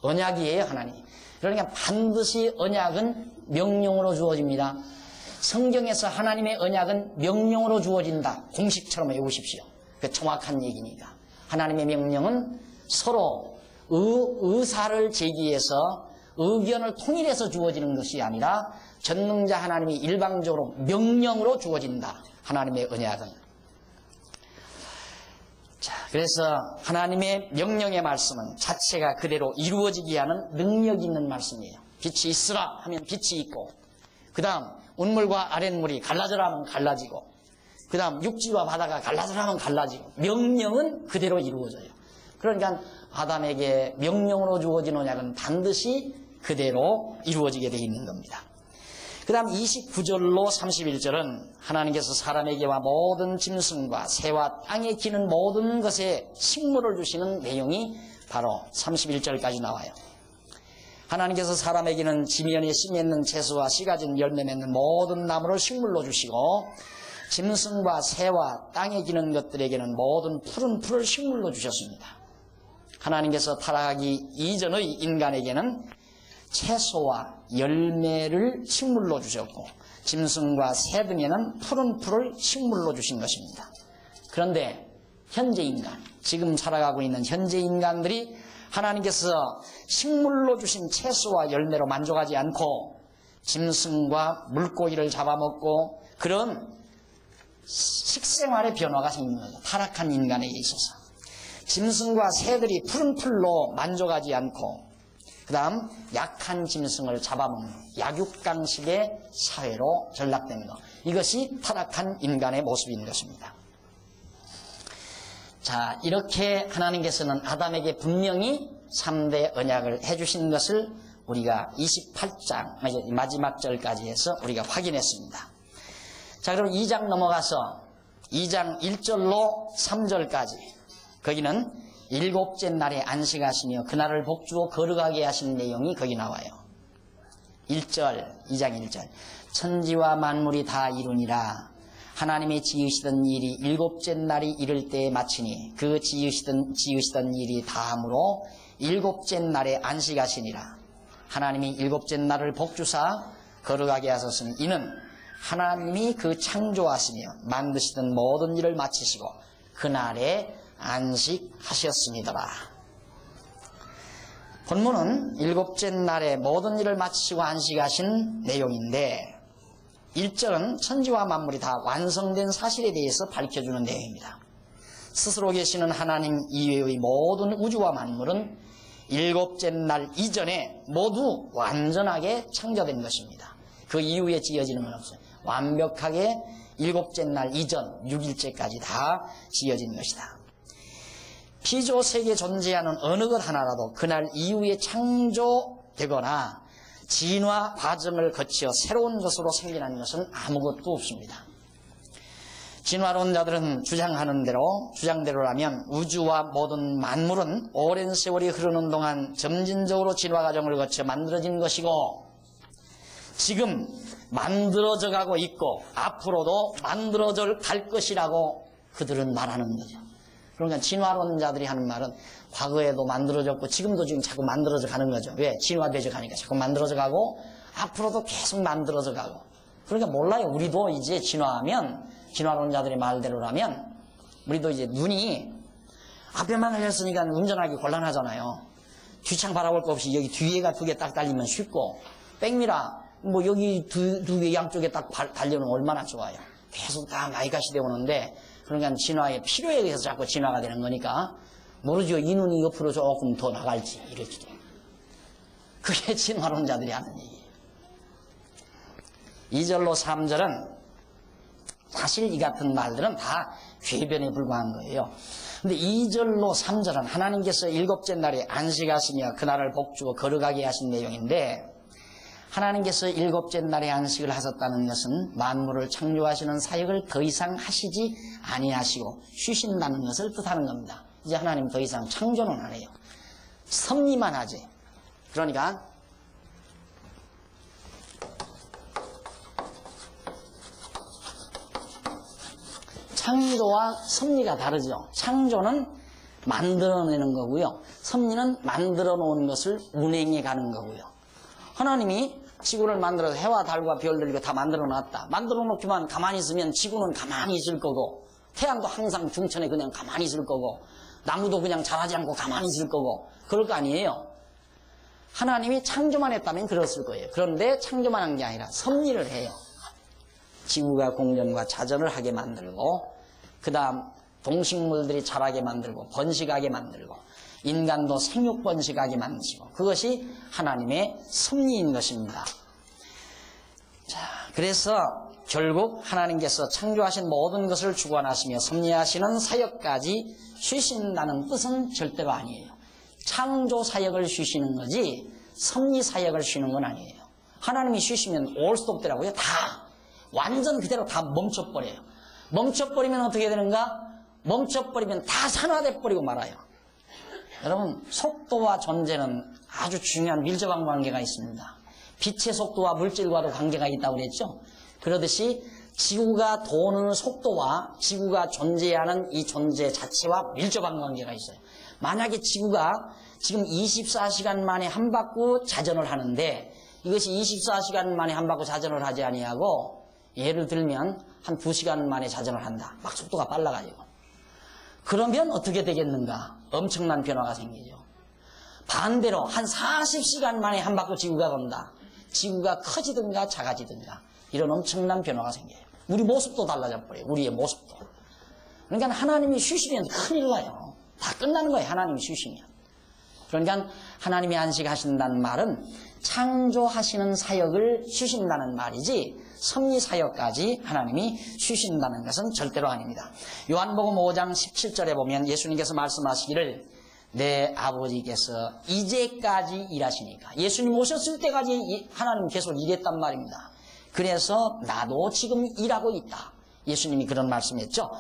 언약이에요, 하나님. 그러니까 반드시 언약은 명령으로 주어집니다. 성경에서 하나님의 언약은 명령으로 주어진다. 공식처럼 외우십시오. 그 정확한 얘기니까. 하나님의 명령은 서로 의사를 제기해서 의견을 통일해서 주어지는 것이 아니라 전능자 하나님이 일방적으로 명령으로 주어진다. 하나님의 언약은. 자, 그래서 하나님의 명령의 말씀은 자체가 그대로 이루어지게 하는 능력이 있는 말씀이에요. 빛이 있으라 하면 빛이 있고, 그 다음 운물과 아랫물이 갈라져라 하면 갈라지고, 그 다음 육지와 바다가 갈라져라 하면 갈라지고, 명령은 그대로 이루어져요. 그러니까 아담에게 명령으로 주어진 언약은 반드시 그대로 이루어지게 되어 있는 겁니다. 그 다음 29절로 31절은 하나님께서 사람에게와 모든 짐승과 새와 땅에 기는 모든 것에 식물을 주시는 내용이 바로 31절까지 나와요. 하나님께서 사람에게는 지면에 씨 맺는 채소와 씨 가진 열매 맺는 모든 나무를 식물로 주시고, 짐승과 새와 땅에 기는 것들에게는 모든 푸른 풀을 식물로 주셨습니다. 하나님께서 타락하기 이전의 인간에게는 채소와 열매를 식물로 주셨고, 짐승과 새 등에는 푸른 풀을 식물로 주신 것입니다. 그런데 현재 인간, 지금 살아가고 있는 현재 인간들이 하나님께서 식물로 주신 채소와 열매로 만족하지 않고 짐승과 물고기를 잡아먹고 그런 식생활의 변화가 생긴 거예요. 타락한 인간에게 있어서. 짐승과 새들이 푸른 풀로 만족하지 않고 그 다음 약한 짐승을 잡아먹는 약육강식의 사회로 전락된 것. 이것이 타락한 인간의 모습인 것입니다. 자, 이렇게 하나님께서는 아담에게 분명히 3대 언약을 해주신 것을 우리가 28장 마지막 절까지 해서 우리가 확인했습니다. 자, 그럼 2장 넘어가서 2장 1절로 3절까지 거기는 일곱째 날에 안식하시며 그날을 복주어 거룩하게 하신 내용이 거기 나와요. 1절, 2장 1절. 천지와 만물이 다 이루니라. 하나님이 지으시던 일이 일곱째 날이 이를 때에 마치니 그 지으시던 일이 다함으로 일곱째 날에 안식하시니라. 하나님이 일곱째 날을 복주사 거룩하게 하셨으니 이는 하나님이 그 창조하시며 만드시던 모든 일을 마치시고 그날에 안식하셨습니다라. 본문은 일곱째 날에 모든 일을 마치시고 안식하신 내용인데 1절은 천지와 만물이 다 완성된 사실에 대해서 밝혀주는 내용입니다. 스스로 계시는 하나님 이외의 모든 우주와 만물은 일곱째 날 이전에 모두 완전하게 창조된 것입니다. 그 이후에 지어지는 건 없어요. 완벽하게 일곱째 날 이전 6일째까지 다 지어진 것이다. 피조세계에 존재하는 어느 것 하나라도 그날 이후에 창조되거나 진화 과정을 거쳐 새로운 것으로 생겨난 것은 아무것도 없습니다. 진화론자들은 주장대로라면 우주와 모든 만물은 오랜 세월이 흐르는 동안 점진적으로 진화 과정을 거쳐 만들어진 것이고 지금 만들어져 가고 있고 앞으로도 만들어져 갈 것이라고 그들은 말하는 거죠. 그러니까 진화론자들이 하는 말은 과거에도 만들어졌고 지금도 지금 자꾸 만들어져 가는 거죠. 왜? 진화되져 가니까 자꾸 만들어져 가고 앞으로도 계속 만들어져 가고. 그러니까 몰라요. 우리도 이제 진화하면, 진화론자들의 말대로라면 우리도 이제 눈이 앞에만 흘렸으니까 운전하기 곤란하잖아요. 뒤창 바라볼 거 없이 여기 뒤에가 두 개 딱 달리면 쉽고, 백미라 뭐 여기 두 개 양쪽에 딱 달리면 얼마나 좋아요. 계속 다 나이가 시대 오는데, 그러니까 진화의 필요에 의해서 자꾸 진화가 되는 거니까 모르죠. 이 눈이 옆으로 조금 더 나갈지 이럴지도. 그게 진화론자들이 하는 얘기예요. 2절로 3절은 사실 이 같은 말들은 다 궤변에 불과한 거예요. 근데 2절로 3절은 하나님께서 일곱째 날에 안식하시며 그날을 복주어 거룩하게 하신 내용인데, 하나님께서 일곱째 날에 안식을 하셨다는 것은 만물을 창조하시는 사역을 더 이상 하시지 아니하시고 쉬신다는 것을 뜻하는 겁니다. 이제 하나님 더 이상 창조는 안 해요. 섭리만 하지. 그러니까 창조와 섭리가 다르죠. 창조는 만들어내는 거고요. 섭리는 만들어 놓은 것을 운행해 가는 거고요. 하나님이 지구를 만들어서 해와 달과 별들 이거 다 만들어 놨다. 만들어 놓기만 가만히 있으면 지구는 가만히 있을 거고, 태양도 항상 중천에 그냥 가만히 있을 거고, 나무도 그냥 자라지 않고 가만히 있을 거고, 그럴 거 아니에요. 하나님이 창조만 했다면 그랬을 거예요. 그런데 창조만 한 게 아니라 섭리를 해요. 지구가 공전과 자전을 하게 만들고, 그 다음 동식물들이 자라게 만들고 번식하게 만들고 인간도 생육 번식하게 만드시고, 그것이 하나님의 섭리인 것입니다. 자, 그래서 결국 하나님께서 창조하신 모든 것을 주관하시며 섭리하시는 사역까지 쉬신다는 뜻은 절대로 아니에요. 창조 사역을 쉬시는 거지 섭리 사역을 쉬는 건 아니에요. 하나님이 쉬시면 올 수도 없더라고요. 다 완전 그대로 다 멈춰버려요. 멈춰버리면 어떻게 되는가? 멈춰버리면 다 산화돼 버리고 말아요. 여러분, 속도와 존재는 아주 중요한 밀접한 관계가 있습니다. 빛의 속도와 물질과도 관계가 있다고 그랬죠. 그러듯이 지구가 도는 속도와 지구가 존재하는 이 존재 자체와 밀접한 관계가 있어요. 만약에 지구가 지금 24시간 만에 한 바퀴 자전을 하는데, 이것이 24시간 만에 한 바퀴 자전을 하지 아니하고 예를 들면 한 2시간 만에 자전을 한다. 막 속도가 빨라가지고. 그러면 어떻게 되겠는가? 엄청난 변화가 생기죠. 반대로 한 40시간 만에 한 바퀴 지구가 돈다. 지구가 커지든가 작아지든가 이런 엄청난 변화가 생겨요. 우리 모습도 달라져 버려요. 우리의 모습도. 그러니까 하나님이 쉬시면 큰일 나요. 다 끝나는 거예요. 하나님이 쉬시면. 그러니까 하나님이 안식하신다는 말은 창조하시는 사역을 쉬신다는 말이지 섭리 사역까지 하나님이 쉬신다는 것은 절대로 아닙니다. 요한복음 5장 17절에 보면 예수님께서 말씀하시기를 내 아버지께서 이제까지 일하시니까, 예수님 오셨을 때까지 하나님 계속 일했단 말입니다. 그래서 나도 지금 일하고 있다. 예수님이 그런 말씀했죠.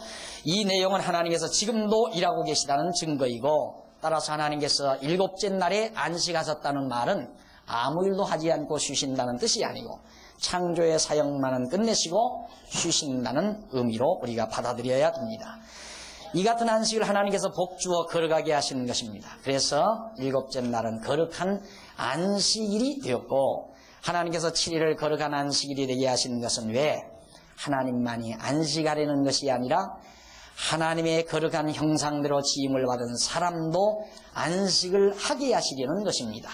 이 내용은 하나님께서 지금도 일하고 계시다는 증거이고, 따라서 하나님께서 일곱째 날에 안식하셨다는 말은 아무 일도 하지 않고 쉬신다는 뜻이 아니고 창조의 사역만은 끝내시고 쉬신다는 의미로 우리가 받아들여야 됩니다. 이 같은 안식을 하나님께서 복주어 거룩하게 하시는 것입니다. 그래서 일곱째 날은 거룩한 안식일이 되었고, 하나님께서 7일을 거룩한 안식일이 되게 하시는 것은 왜? 하나님만이 안식하려는 것이 아니라 하나님의 거룩한 형상대로 지음을 받은 사람도 안식을 하게 하시려는 것입니다.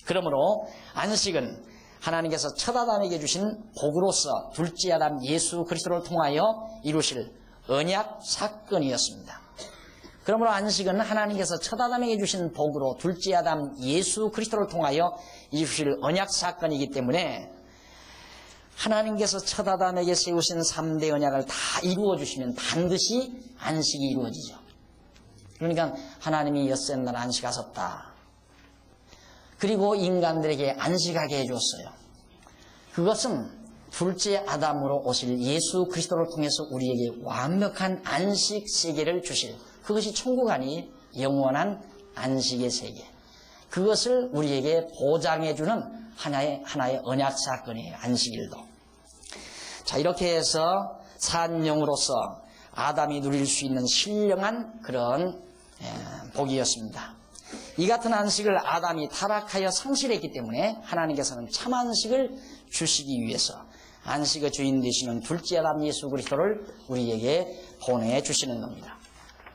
그러므로 안식은 하나님께서 첫 아담에게 주신 복으로서 둘째 아담 예수 그리스도를 통하여 이루실 언약 사건이었습니다. 그러므로 안식은 하나님께서 첫 아담에게 주신 복으로 둘째 아담 예수 그리스도를 통하여 이루실 언약 사건이기 때문에 하나님께서 첫 아담에게 세우신 3대 언약을 다 이루어 주시면 반드시 안식이 이루어지죠. 그러니까 하나님이 엿새 날 안식하셨다. 그리고 인간들에게 안식하게 해줬어요. 그것은 둘째 아담으로 오실 예수 그리스도를 통해서 우리에게 완벽한 안식 세계를 주실, 그것이 천국 아니에요. 영원한 안식의 세계. 그것을 우리에게 보장해주는 하나의 언약 사건이에요. 안식일도. 자, 이렇게 해서 산영으로서 아담이 누릴 수 있는 신령한 그런 복이었습니다. 이 같은 안식을 아담이 타락하여 상실했기 때문에 하나님께서는 참 안식을 주시기 위해서 안식의 주인 되시는 둘째 아담 예수 그리스도를 우리에게 보내주시는 겁니다.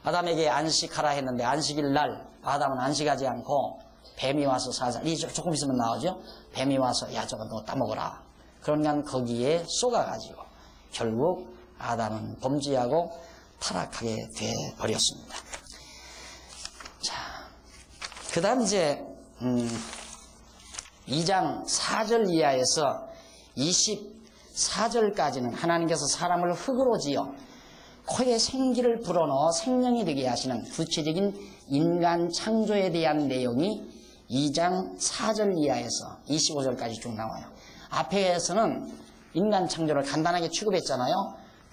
아담에게 안식하라 했는데 안식일 날 아담은 안식하지 않고 뱀이 와서 살살, 조금 있으면 나오죠. 뱀이 와서 야 저거 너 따먹어라. 그러면 거기에 쏘가가지고 결국 아담은 범죄하고 타락하게 돼버렸습니다. 자, 그 다음 이제 2장 4절 이하에서 24절까지는 하나님께서 사람을 흙으로 지어 코에 생기를 불어넣어 생명이 되게 하시는 구체적인 인간 창조에 대한 내용이 2장 4절 이하에서 25절까지 쭉 나와요. 앞에서는 인간 창조를 간단하게 취급했잖아요.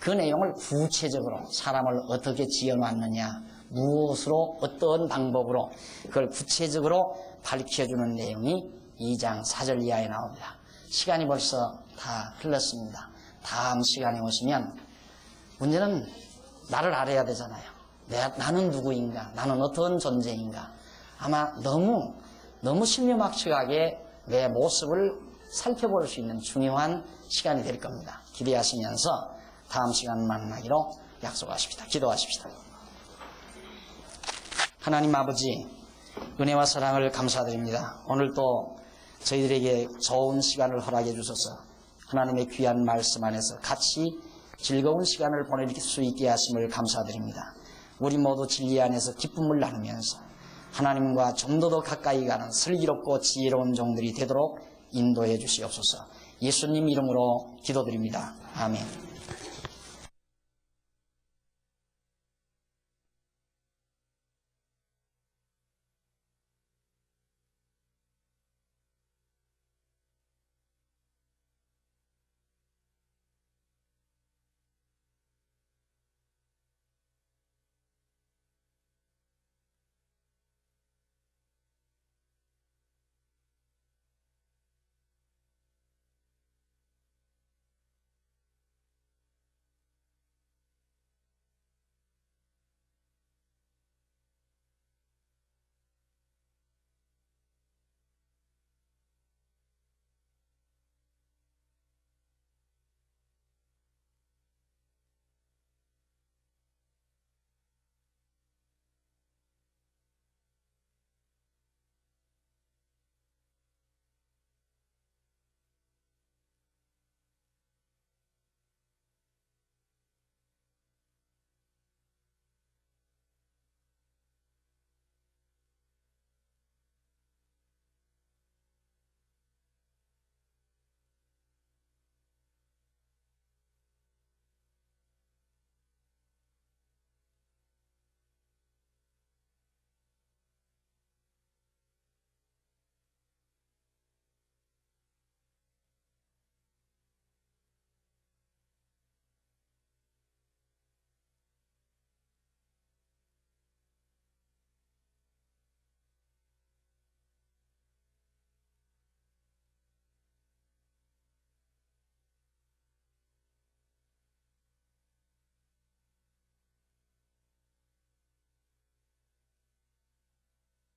그 내용을 구체적으로 사람을 어떻게 지어놨느냐, 무엇으로 어떤 방법으로 그걸 구체적으로 밝혀주는 내용이 2장 4절 이하에 나옵니다. 시간이 벌써 다 흘렀습니다. 다음 시간에 오시면 문제는 나를 알아야 되잖아요. 나는 누구인가? 나는 어떤 존재인가? 아마 너무 신묘막측하게 내 모습을 살펴볼 수 있는 중요한 시간이 될 겁니다. 기대하시면서 다음 시간 만나기로 약속하십시다. 기도하십시다. 하나님 아버지, 은혜와 사랑을 감사드립니다. 오늘도 저희들에게 좋은 시간을 허락해 주셔서 하나님의 귀한 말씀 안에서 같이 즐거운 시간을 보낼 수 있게 하심을 감사드립니다. 우리 모두 진리 안에서 기쁨을 나누면서 하나님과 좀 더 가까이 가는 슬기롭고 지혜로운 종들이 되도록 인도해 주시옵소서. 예수님 이름으로 기도드립니다. 아멘.